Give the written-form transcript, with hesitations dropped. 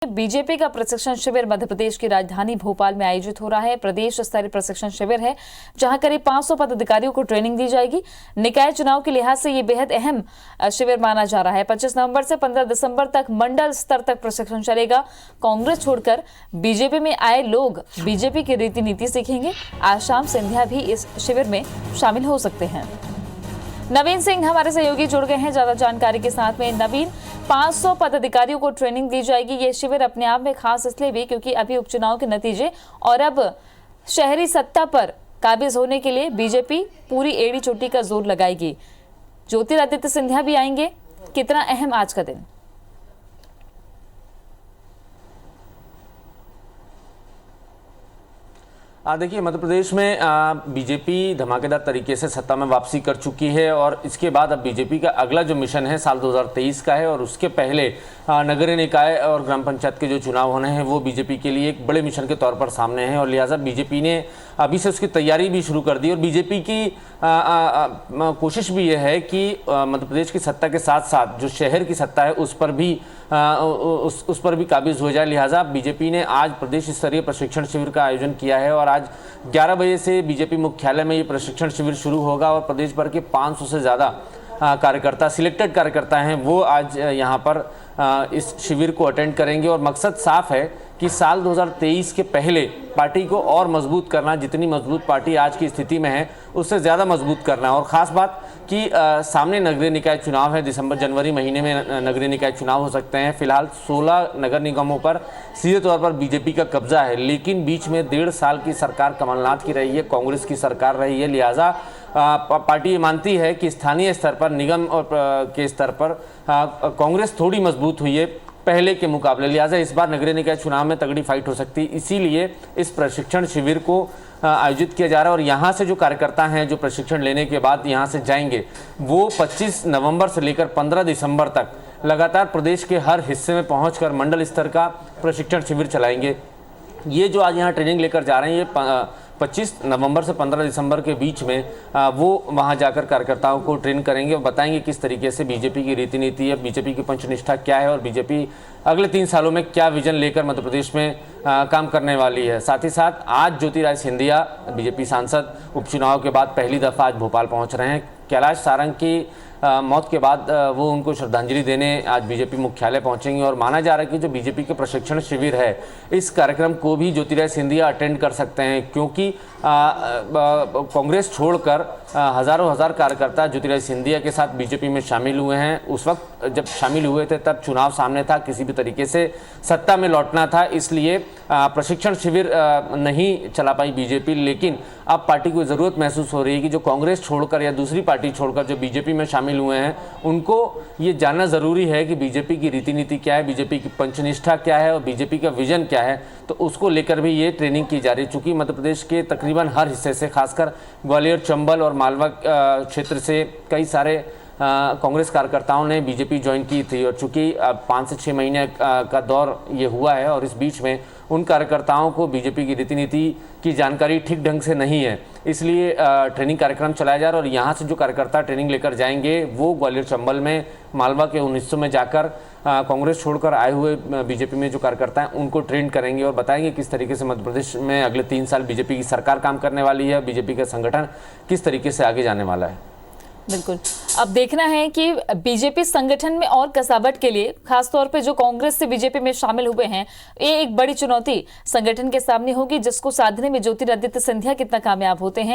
BJP का प्रशिक्षण शिविर मध्य प्रदेश की राजधानी भोपाल में आयोजित हो रहा है। प्रदेश स्तरीय प्रशिक्षण शिविर है जहां करीब 500 पदाधिकारियों को ट्रेनिंग दी जाएगी। निकाय चुनाव के लिहाज से ये बेहद अहम शिविर माना जा रहा है। 25 नवंबर से 15 दिसंबर तक मंडल स्तर तक प्रशिक्षण चलेगा। कांग्रेस छोड़कर बीजेपी में आए लोग बीजेपी की रीति नीति सीखेंगे। आज शाम सिंधिया भी इस शिविर में शामिल हो सकते हैं। नवीन सिंह हमारे सहयोगी जुड़ गए हैं ज्यादा जानकारी के साथ में। नवीन, 500 पदाधिकारियों को ट्रेनिंग दी जाएगी। ये शिविर अपने आप में खास इसलिए भी क्योंकि अभी उपचुनाव के नतीजे और अब शहरी सत्ता पर काबिज होने के लिए बीजेपी पूरी एड़ी चोटी का जोर लगाएगी। ज्योतिरादित्य सिंधिया भी आएंगे। कितना अहम आज का दिन? देखिए, मध्य प्रदेश में बीजेपी धमाकेदार तरीके से सत्ता में वापसी कर चुकी है और इसके बाद अब बीजेपी का अगला जो मिशन है साल 2023 का है और उसके पहले नगरीय निकाय और ग्राम पंचायत के जो चुनाव होने हैं वो बीजेपी के लिए एक बड़े मिशन के तौर पर सामने हैं और लिहाजा बीजेपी ने अभी से उसकी तैयारी भी शुरू कर दी और बीजेपी की कोशिश भी यह है कि मध्य प्रदेश की सत्ता के साथ साथ जो शहर की सत्ता है उस पर भी काबिज हो जाए। लिहाजा बीजेपी ने आज प्रदेश स्तरीय प्रशिक्षण शिविर का आयोजन किया है और आज 11 बजे से बीजेपी मुख्यालय में ये प्रशिक्षण शिविर शुरू होगा और प्रदेश भर के 500 से ज़्यादा कार्यकर्ता, सिलेक्टेड कार्यकर्ता हैं, वो आज यहाँ पर इस शिविर को अटेंड करेंगे और मकसद साफ है कि साल 2023 के पहले पार्टी को और मजबूत करना। जितनी मजबूत पार्टी आज की स्थिति में है उससे ज़्यादा मजबूत करना। और ख़ास बात कि सामने नगरीय निकाय चुनाव है। दिसंबर जनवरी महीने में नगरीय निकाय चुनाव हो सकते हैं। फिलहाल 16 नगर निगमों पर सीधे तौर पर बीजेपी का कब्जा है, लेकिन बीच में 1.5 साल की सरकार कमलनाथ की रही है, कांग्रेस की सरकार रही है। लिहाजा पार्टी ये मानती है कि स्थानीय स्तर पर, निगम और के स्तर पर कांग्रेस थोड़ी मजबूत हुई है पहले के मुकाबले। लिहाजा इस बार नगरीय निकाय चुनाव में तगड़ी फाइट हो सकती है, इसीलिए इस प्रशिक्षण शिविर को आयोजित किया जा रहा है। और यहाँ से जो कार्यकर्ता हैं जो प्रशिक्षण लेने के बाद यहाँ से जाएंगे वो 25 नवंबर से लेकर 15 दिसंबर तक लगातार प्रदेश के हर हिस्से में पहुँचकर मंडल स्तर का प्रशिक्षण शिविर चलाएंगे। ये जो आज यहाँ ट्रेनिंग लेकर जा रहे हैं ये 25 नवंबर से 15 दिसंबर के बीच में वो वहाँ जाकर कार्यकर्ताओं को ट्रेन करेंगे और बताएंगे किस तरीके से बीजेपी की रीति नीति है, बीजेपी की पंचनिष्ठा क्या है और बीजेपी अगले 3 सालों में क्या विजन लेकर मध्य प्रदेश में काम करने वाली है। साथ ही साथ आज ज्योतिरादित्य सिंधिया बीजेपी सांसद उपचुनाव के बाद पहली दफ़ा आज भोपाल पहुँच रहे हैं। कैलाश सारंग की मौत के बाद वो उनको श्रद्धांजलि देने आज बीजेपी मुख्यालय पहुंचेंगे और माना जा रहा है कि जो बीजेपी के प्रशिक्षण शिविर है इस कार्यक्रम को भी ज्योतिरादित्य सिंधिया अटेंड कर सकते हैं, क्योंकि कांग्रेस छोड़कर हज़ार कार्यकर्ता ज्योतिरादित्य सिंधिया के साथ बीजेपी में शामिल हुए हैं। उस वक्त जब शामिल हुए थे तब चुनाव सामने था, किसी भी तरीके से सत्ता में लौटना था, इसलिए प्रशिक्षण शिविर नहीं चला पाई बीजेपी। लेकिन अब पार्टी को ज़रूरत महसूस हो रही है कि जो कांग्रेस छोड़कर या दूसरी पार्टी छोड़कर जो बीजेपी में शामिल हुए हैं उनको ये जानना ज़रूरी है कि बीजेपी की रीति नीति क्या है, बीजेपी की पंचनिष्ठा क्या है और बीजेपी का विजन क्या है। तो उसको लेकर भी ये ट्रेनिंग की जा रही है। चूँकि मध्य प्रदेश के तकरीबन हर हिस्से से, खासकर ग्वालियर, चंबल और मालवा क्षेत्र से कई सारे कांग्रेस कार्यकर्ताओं ने बीजेपी ज्वाइन की थी और चूंकि 5 से 6 महीने का दौर ये हुआ है और इस बीच में उन कार्यकर्ताओं को बीजेपी की रीति नीति की जानकारी ठीक ढंग से नहीं है, इसलिए ट्रेनिंग कार्यक्रम चलाया जा रहा है। और यहाँ से जो कार्यकर्ता ट्रेनिंग लेकर जाएंगे वो ग्वालियर, चंबल में, मालवा के उन हिस्सों में जाकर कांग्रेस छोड़कर आए हुए बीजेपी में जो कार्यकर्ता हैं उनको ट्रेन करेंगे और बताएंगे किस तरीके से मध्य प्रदेश में अगले 3 साल बीजेपी की सरकार काम करने वाली है, बीजेपी का संगठन किस तरीके से आगे जाने वाला है। बिल्कुल, अब देखना है कि बीजेपी संगठन में और कसावट के लिए खासतौर पे जो कांग्रेस से बीजेपी में शामिल हुए हैं, ये एक बड़ी चुनौती संगठन के सामने होगी, जिसको साधने में ज्योतिरादित्य सिंधिया कितना कामयाब होते हैं।